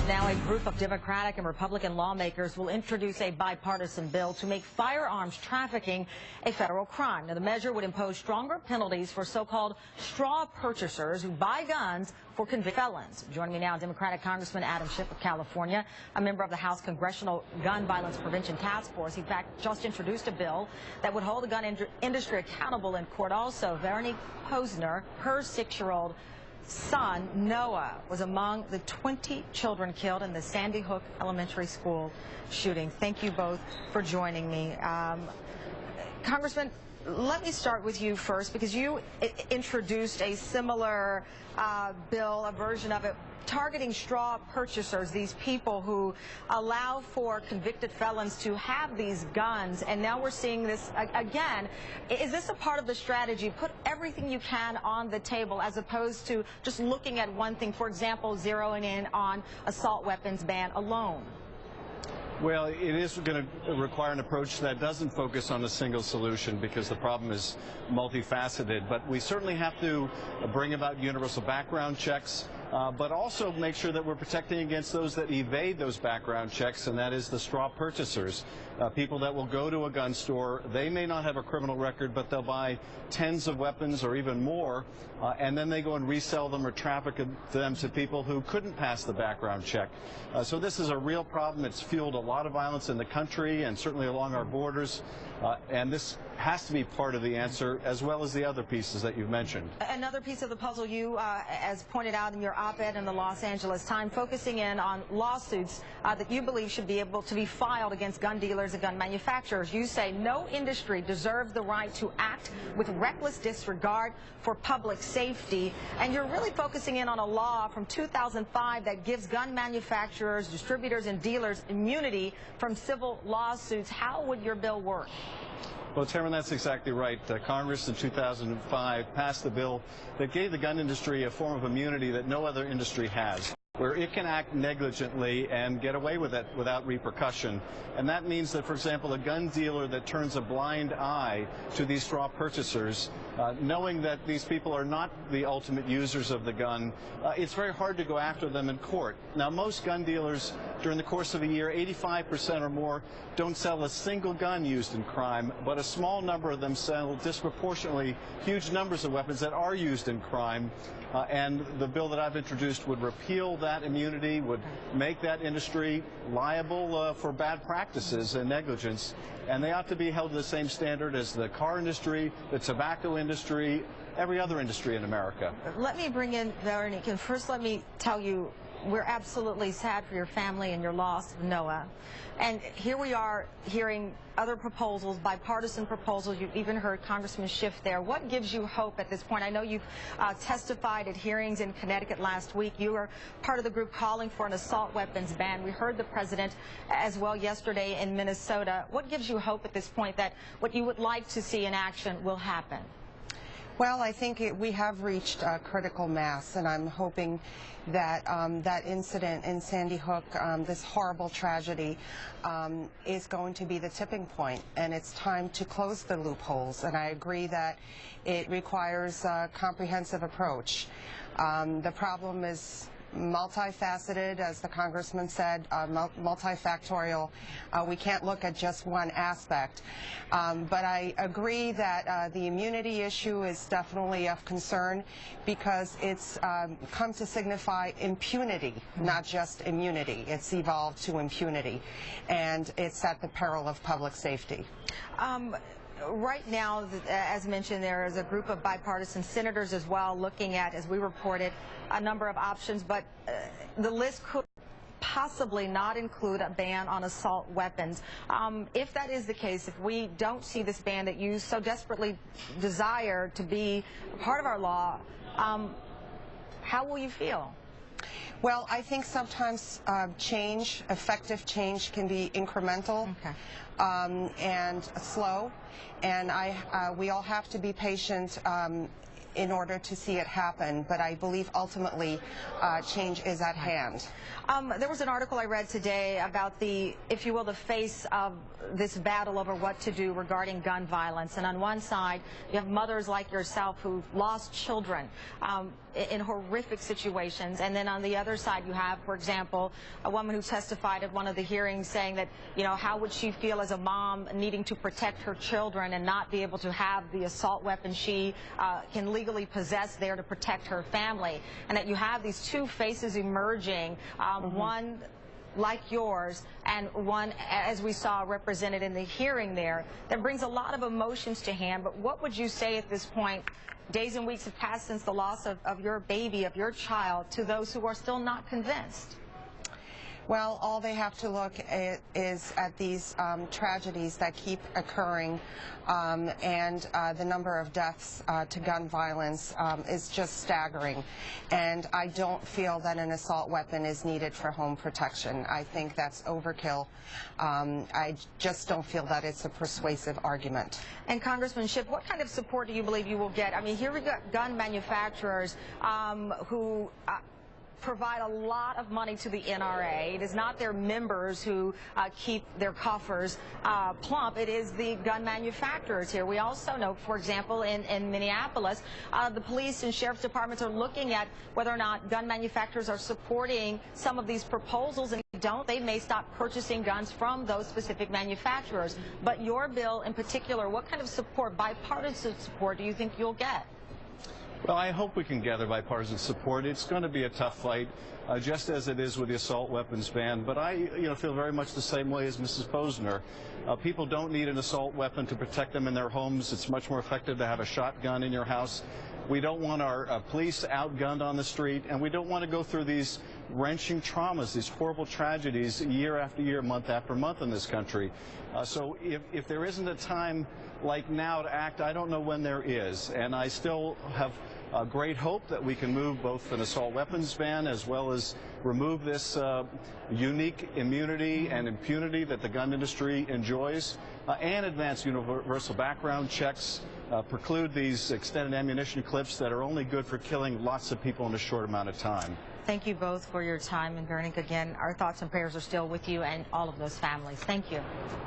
Now, a group of Democratic and Republican lawmakers will introduce a bipartisan bill to make firearms trafficking a federal crime. Now, the measure would impose stronger penalties for so-called straw purchasers who buy guns for convicted felons. Joining me now, Democratic Congressman Adam Schiff of California, a member of the House Congressional Gun Violence Prevention Task Force. He, in fact, just introduced a bill that would hold the gun industry accountable in court. Also, Veronique Posner, her 6-year-old son, Noah, was among the 20 children killed in the Sandy Hook Elementary School shooting. Thank you both for joining me. Congressman, let me start with you first, because you introduced a similar bill, a version of it, targeting straw purchasers, these people who allow for convicted felons to have these guns. And now we're seeing this again. Is this a part of the strategy? Put everything you can on the table as opposed to just looking at one thing, for example, zeroing in on assault weapons ban alone. Well, it is going to require an approach that doesn't focus on a single solution, because the problem is multifaceted. But we certainly have to bring about universal background checks, but also make sure that we're protecting against those that evade those background checks, and that is the straw purchasers. People that will go to a gun store, they may not have a criminal record, but they'll buy tens of weapons or even more, and then they go and resell them or traffic them to people who couldn't pass the background check. So this is a real problem. It's fueled a lot of violence in the country and certainly along our borders, and this has to be part of the answer, as well as the other pieces that you've mentioned. Another piece of the puzzle, you, as pointed out in your op-ed in the Los Angeles Times, focusing in on lawsuits that you believe should be able to be filed against gun dealers and gun manufacturers. You say no industry deserves the right to act with reckless disregard for public safety, and you're really focusing in on a law from 2005 that gives gun manufacturers, distributors, and dealers immunity from civil lawsuits. How would your bill work? Well, Tamron, that's exactly right. Congress in 2005 passed the bill that gave the gun industry a form of immunity that no other industry has, where it can act negligently and get away with it without repercussion. And that means that, for example, a gun dealer that turns a blind eye to these straw purchasers, knowing that these people are not the ultimate users of the gun, it's very hard to go after them in court. Now, most gun dealers, during the course of a year, 85% or more don't sell a single gun used in crime, but a small number of them sell disproportionately huge numbers of weapons that are used in crime. And the bill that I've introduced would repeal that immunity, would make that industry liable for bad practices and negligence, and they ought to be held to the same standard as the car industry, the tobacco industry, every other industry in America. Let me bring in Veronique, and first let me tell you, we're absolutely sad for your family and your loss of Noah. And here we are hearing other proposals, bipartisan proposals. You've even heard Congressman Schiff there. What gives you hope at this point? I know you've testified at hearings in Connecticut last week. You are part of the group calling for an assault weapons ban. We heard the president as well yesterday in Minnesota. What gives you hope at this point that what you would like to see in action will happen? Well, I think we have reached critical mass, and I'm hoping that that incident in Sandy Hook, this horrible tragedy, is going to be the tipping point, and it's time to close the loopholes. And I agree that it requires a comprehensive approach. The problem is multifaceted, as the congressman said, multifactorial. We can't look at just one aspect. But I agree that the immunity issue is definitely of concern, because it's come to signify impunity, not just immunity. It's evolved to impunity, and it's at the peril of public safety. Right now, as mentioned, there is a group of bipartisan senators as well looking at, as we reported, a number of options, but the list could possibly not include a ban on assault weapons. If that is the case, if we don't see this ban that you so desperately desire to be a part of our law, how will you feel? Well, I think sometimes change, effective change, can be incremental. Okay. And slow, and we all have to be patient in order to see it happen. But I believe ultimately change is at hand. There was an article I read today about the, if you will, the face of this battle over what to do regarding gun violence. And on one side, you have mothers like yourself who've lost children in horrific situations. And then on the other side, you have, for example, a woman who testified at one of the hearings saying that, you know, how would she feel as a mom needing to protect her children and not be able to have the assault weapon she can legally possess there to protect her family. And that you have these two faces emerging, one like yours and one, as we saw represented in the hearing there, that brings a lot of emotions to hand. But what would you say at this point, days and weeks have passed since the loss of your baby, of your child, to those who are still not convinced? Well, all they have to look at is at these tragedies that keep occurring, and the number of deaths to gun violence is just staggering. And I don't feel that an assault weapon is needed for home protection. I think that's overkill. I just don't feel that it's a persuasive argument. And Congressman Schiff, what kind of support do you believe you will get? I mean, here we got gun manufacturers who provide a lot of money to the NRA. It is not their members who keep their coffers plump. It is the gun manufacturers here. We also know, for example, in Minneapolis, the police and sheriff's departments are looking at whether or not gun manufacturers are supporting some of these proposals, and if they don't, they may stop purchasing guns from those specific manufacturers. But your bill in particular, what kind of support, bipartisan support, do you think you'll get? Well, I hope we can gather bipartisan support. It's going to be a tough fight, just as it is with the assault weapons ban. But I feel very much the same way as Mrs. Posner. People don't need an assault weapon to protect them in their homes. It's much more effective to have a shotgun in your house. We don't want our police outgunned on the street, and we don't want to go through these wrenching traumas, these horrible tragedies year after year, month after month in this country. So if there isn't a time like now to act, I don't know when there is. And I still have great hope that we can move both an assault weapons ban as well as remove this unique immunity and impunity that the gun industry enjoys, and advance universal background checks, preclude these extended ammunition clips that are only good for killing lots of people in a short amount of time. Thank you both for your time. And Veronica, again, our thoughts and prayers are still with you and all of those families. Thank you.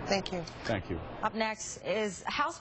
Thank you. Thank you. Up next is House